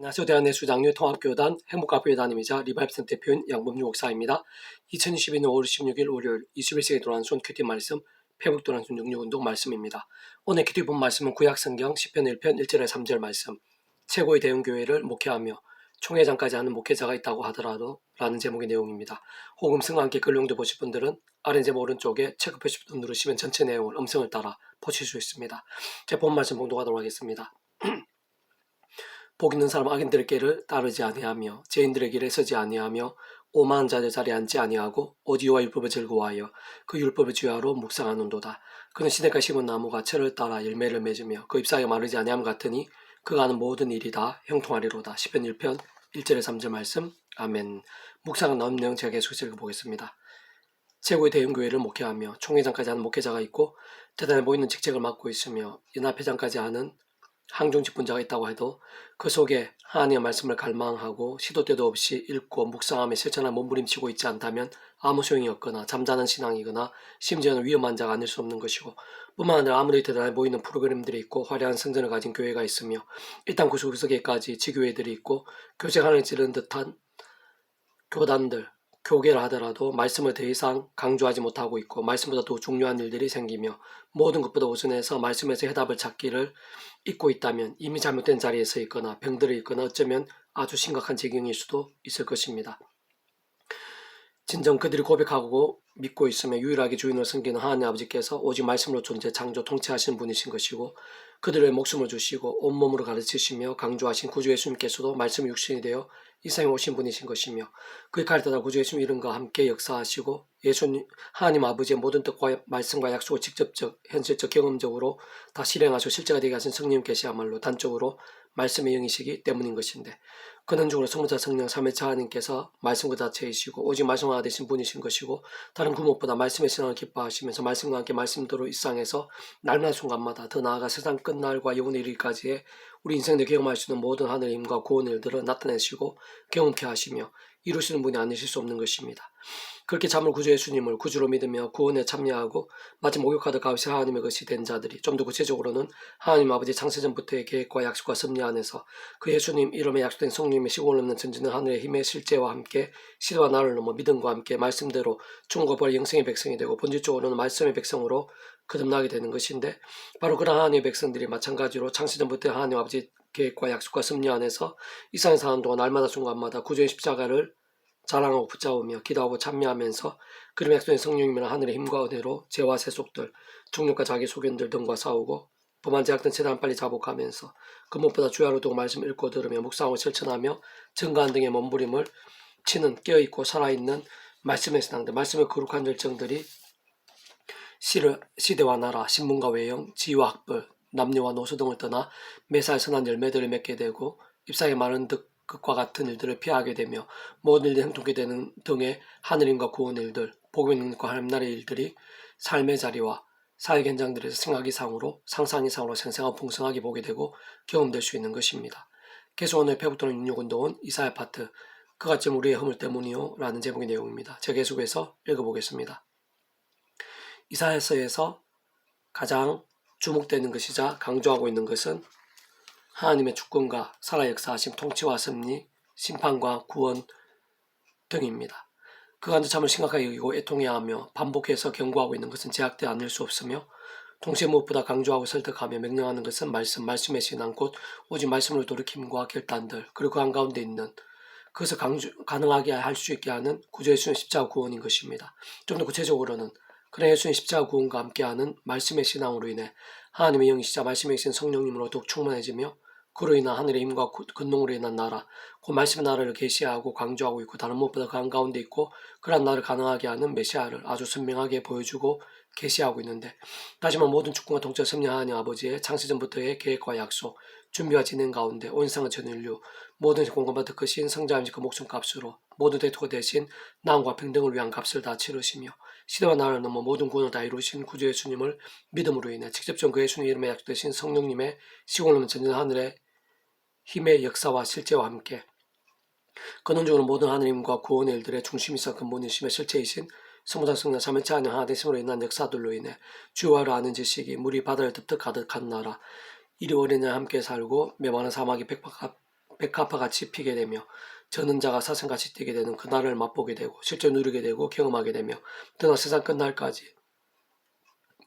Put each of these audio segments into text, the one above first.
안녕하세요. 대한예수장로 통합교단 행복학교단임이자 리바이브센터 대표인 양범유 목사입니다. 2022년 5월 16일 월요일 21세기 도란손 큐티 말씀 회복 도란손 66운동 말씀입니다. 오늘 큐티 본 말씀은 구약성경 10편 1편 1절에 3절 말씀, 최고의 대형교회를 목회하며 총회장까지 하는 목회자가 있다고 하더라도 라는 제목의 내용입니다. 혹은 성과 함께 글용도 보실 분들은 아래 제목 오른쪽에 체크 표시 버튼 누르시면 전체 내용을 음성을 따라 보실 수 있습니다. 제 본 말씀 봉독하도록 하겠습니다. 복 있는 사람 악인들의 길을 따르지 아니하며 죄인들의 길에 서지 아니하며 오만한 자들 자리에 앉지 아니하고 오직 여호와 율법을 즐거워하여 그 율법을 주야로 묵상하는도다. 그는 시냇가 심은 나무가 철을 따라 열매를 맺으며 그 잎사귀 마르지 아니함 같으니 그가 하는 모든 일이 다 형통하리로다. 10편 1편 1절에 3절 말씀. 아멘. 묵상은 나온 내용 제가 계속 읽어보겠습니다. 최고의 대형교회를 목회하며 총회장까지 하는 목회자가 있고 대단해 보이는 직책을 맡고 있으며 연합회장까지 하는 항중 직분자가 있다고 해도 그 속에 하나님의 말씀을 갈망하고 시도 때도 없이 읽고 묵상하며 실천하며 몸부림치고 있지 않다면 아무 소용이 없거나 잠자는 신앙이거나 심지어는 위험한 자가 아닐 수 없는 것이고, 뿐만 아니라 아무리 대단해 보이는 프로그램들이 있고 화려한 성전을 가진 교회가 있으며 일단 구석구석에까지 지교회들이 있고 교제 하늘 찌르는 듯한 교단들, 교계를 하더라도 말씀을 더 이상 강조하지 못하고 있고 말씀보다 더 중요한 일들이 생기며 모든 것보다 우선해서 말씀에서 해답을 찾기를 잊고 있다면 이미 잘못된 자리에 서 있거나 병들어 있거나 어쩌면 아주 심각한 지경일 수도 있을 것입니다. 진정 그들이 고백하고 믿고 있으며 유일하게 주인을 섬기는 하나님 아버지께서 오직 말씀으로 존재, 창조, 통치하시는 분이신 것이고 그들의 목숨을 주시고 온몸으로 가르치시며 강조하신 구주 예수님께서도 말씀이 육신이 되어 이 세상에 오신 분이신 것이며 그의 가르쳐다 구주 예수님 이름과 함께 역사하시고 예수님 하나님 아버지의 모든 뜻과 말씀과 약속을 직접적, 현실적, 경험적으로 다 실행하시고 실제가 되게 하신 성령 계시야말로 단적으로 말씀의 영이시기 때문인 것인데, 그는 중으로 성부자 성령 삼위일체 하나님께서 말씀 그 자체이시고 오직 말씀 하나 되신 분이신 것이고 다른 그 무엇보다 말씀의 신앙을 기뻐하시면서 말씀과 함께 말씀대로 일상에서 날마다 순간마다 더 나아가 세상 끝날과 영원의 이르기까지의 우리 인생을 경험할 수 있는 모든 하늘의 힘과 구원의 일들을 나타내시고 경험케 하시며 이루시는 분이 아니실 수 없는 것입니다. 그렇게 참을 구주 예수님을 구주로 믿으며 구원에 참여하고 마치 목욕하듯 가시 하나님의 것이 된 자들이 좀 더 구체적으로는 하나님 아버지 창세전부터의 계획과 약속과 섭리 안에서 그 예수님 이름에 약속된 성령님의 시공을 넘는 전지는 하늘의 힘의 실제와 함께 시대와 나를 넘어 믿음과 함께 말씀대로 죽음과 부활 영생의 백성이 되고 본질적으로는 말씀의 백성으로 거듭나게 되는 것인데, 바로 그런 하나님의 백성들이 마찬가지로 창세전부터의 하나님 아버지 계획과 약속과 섭리 안에서 이 세상에 사는 동안 날마다 순간마다 구주의 십자가를 자랑하고 붙잡으며 기도하고 참여하면서 그럼 약속된 성령님이나 하늘의 힘과 은혜로 죄와 세속들, 중력과 자기 소견들 등과 싸우고 범한 제약된 최대한 빨리 자복하면서 그 무엇보다 주야로 두고 말씀 읽고 들으며 묵상하고 실천하며 증거한 등의 몸부림을 치는 깨어있고 살아있는 말씀의 신앙들, 말씀의 거룩한 열정들이 시대와 나라, 신분과 외형, 지위와 학벌, 남녀와 노소 등을 떠나 매사에 선한 열매들을 맺게 되고 잎사귀 마른 것과 같은 일들을 피하게 되며 모든 일이 형통케 되는 등의 하늘임과 구원의 일들, 복음의 능력과 하나님 나라의 일들이 삶의 자리와 사회 현장들에서 생각 이상으로 상상 이상으로 생생하고 풍성하게 보게 되고 경험될 수 있는 것입니다. 계속 오늘 회복도는 66운동은 이사야 파트 그같점 우리의 허물 때문이요 라는 제목의 내용입니다. 제가 계속해서 읽어보겠습니다. 이사야서에서 가장 주목되는 것이자 강조하고 있는 것은 하나님의 주권과 살아 역사하심, 통치와 섭리, 심판과 구원 등입니다. 그간도 참을 심각하게 여기고 애통해야 하며 반복해서 경고하고 있는 것은 제약되어 않을 수 없으며 동시에 무엇보다 강조하고 설득하며 명령하는 것은 말씀의 신앙 곧 오직 말씀으로 돌이킴과 결단들, 그리고 그 한가운데 있는 그것을 가능하게 할 수 있게 하는 구주 예수님 십자가 구원인 것입니다. 좀 더 구체적으로는 그런 예수님 십자가 구원과 함께하는 말씀의 신앙으로 인해 하나님의 영이시자 말씀의 신 성령님으로 더욱 충만해지며 그로 인한 하늘의 힘과 근동으로 인한 나라, 그 말씀의 나라를 계시하고 강조하고 있고 다른 무엇보다 그 한가운데 있고 그러한 나라를 가능하게 하는 메시아를 아주 선명하게 보여주고 계시하고 있는데, 하지만 모든 주권과 통치와 섭리 하나님 아버지의 창세전부터의 계획과 약속, 준비와 진행 가운데 온 세상의 전 인류 모든 공감받을 것인 성자임직 그 목숨값으로 모든 대토가 대신 나음과 평등을 위한 값을 다 치르시며 시대와 나라를 넘어 모든 구원을 다 이루신 구주 예수님을 믿음으로 인해 직접적 그 예수님 이름에 약속되신 성령님의 시공을 넘는 전진 하늘의 힘의 역사와 실제와 함께 근원적으로 모든 하느님과 구원의 일들의 중심이사 근본이시며 실체이신 성부자 성령 삼위일체 하나님 하나 되심으로 인한 역사들로 인해 주와를 아는 지식이 물이 바다를 덮듯 가득한 나라, 이리 어린이와 함께 살고 메마른 사막이 백합화같이 피게 되며 저는 자가 사슴같이 뛰게 되는 그날을 맛보게 되고 실제 누리게 되고 경험하게 되며 그러나 세상 끝날까지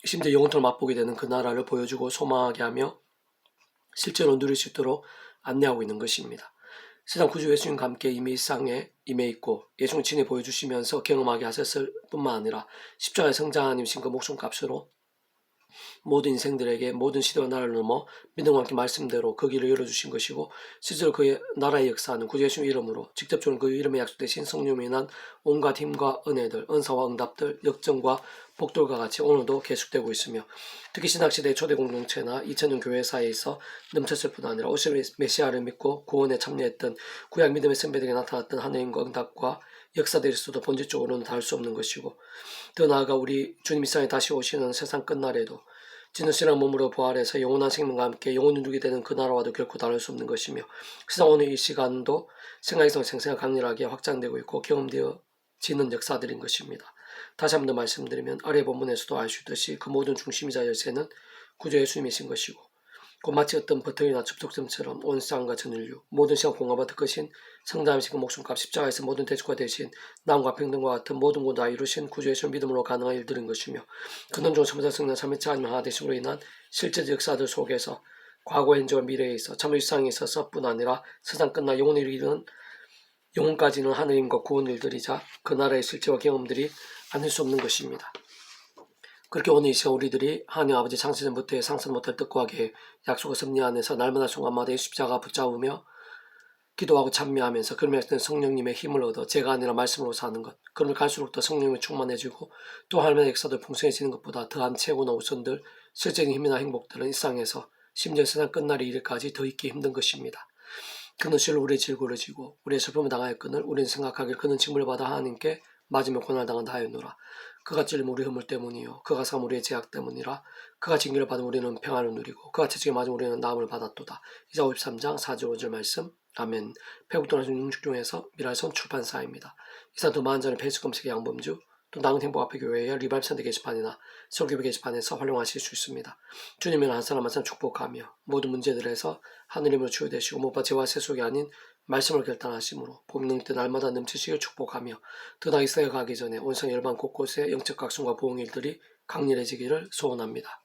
심지어 영원토록 맛보게 되는 그 나라를 보여주고 소망하게 하며 실제로 누릴 수 있도록 안내하고 있는 것입니다. 세상 구주 예수님과 함께 이미 일상에 임해 있고 예수님 친히 보여주시면서 경험하게 하셨을 뿐만 아니라 십자가의 성장하님신 그 목숨값으로 모든 인생들에게 모든 시대와 나라를 넘어 믿음과 함께 말씀대로 그 길을 열어주신 것이고 실제로 그의 나라의 역사는 구주 예수 이름으로 직접적으로 그 이름에 약속되신 성령으로 인한 온갖 힘과 은혜들, 은사와 응답들, 역정과 복돌과 같이 오늘도 계속되고 있으며 특히 신학시대의 초대 공동체나 2000년 교회사에 있어 넘쳤을 뿐 아니라 오실 메시아를 믿고 구원에 참여했던 구약 믿음의 선배들에게 나타났던 하나님과 응답과 역사들에서도 본질적으로는 다를 수 없는 것이고 더 나아가 우리 주님 이 세상에 다시 오시는 세상 끝날에도 진노신랑 몸으로 부활해서 영원한 생명과 함께 영원히 누게 되는 그 나라와도 결코 다를 수 없는 것이며 세상 오늘 이 시간도 생각에서 생생하게 강렬하게 확장되고 있고 경험되어지는 역사들인 것입니다. 다시 한 번 더 말씀드리면 아래 본문에서도 알 수 있듯이 그 모든 중심이자 열쇠는 구주 예수님이신 것이고 곧 마치 어떤 버튼이나 접촉점처럼 온 세상과 전 인류 모든 시간 공감받을 것인 성담이신 그 목숨값 십자가에서 모든 대축과 대신 남과 평등과 같은 모든 것을 다 이루신 구주 예수를 믿음으로 가능한 일들인 것이며 근원적으로 참여자 성령 참여자 하나님 하나 되심으로 인한 실제적 역사들 속에서 과거 현재와 미래에 있어 참여 일상에 있어서 뿐 아니라 세상 끝나 영원히 이르는 영혼까지는 하느님과 구원 일들이자 그 나라의 실제와 경험들이 아닐 수 없는 것입니다. 그렇게 오늘 이 시간 우리들이 하나님 아버지 창세전부터의 상상 못할 뜻과 계획, 약속의 섭리 안에서 날마다 순간마다 십자가 붙잡으며 기도하고 찬미하면서 그러면서 성령님의 힘을 얻어 제가 아니라 말씀으로 사는 것, 그러면 갈수록 더 성령이 충만해지고 또 하나님의 역사들 풍성해지는 것보다 더한 최고나 우선들, 실제적인 힘이나 행복들은 일상에서 심지어 세상 끝날의 일까지 더 있기 힘든 것입니다. 그는 실로 우리의 질고를 지고 우리의 슬픔을 당하였거늘 우리는 생각하길 그는 징벌을 받아 하나님께 맞으며 고난을 당한다 하였노라. 그가 찔림 우리 허물 때문이요 그가 삼 우리의 죄악 때문이라. 그가 징계를 받은 우리는 평안을 누리고 그가 채찍에 맞은 우리는 나음을 받았도다. 이사 53장 4절 5절 말씀. 아멘. 배국도나신 융축중에서 미랄선 출판사입니다. 이사 더 많은 자는 페이스 검색의 양범주 또 나은 행복 앞에 교회의 리바이브 선대 게시판이나 설교배 게시판에서 활용하실 수 있습니다. 주님은 한 사람 한 사람 축복하며 모든 문제들에서 하느님으로 치유되시고 못받 죄와 세속이 아닌 말씀을 결단하심으로 봄능 때 날마다 넘치시길 축복하며 드나 이스라엘 가기 전에 온성 열방 곳곳에 영적 각성과 보응일들이 강렬해지기를 소원합니다.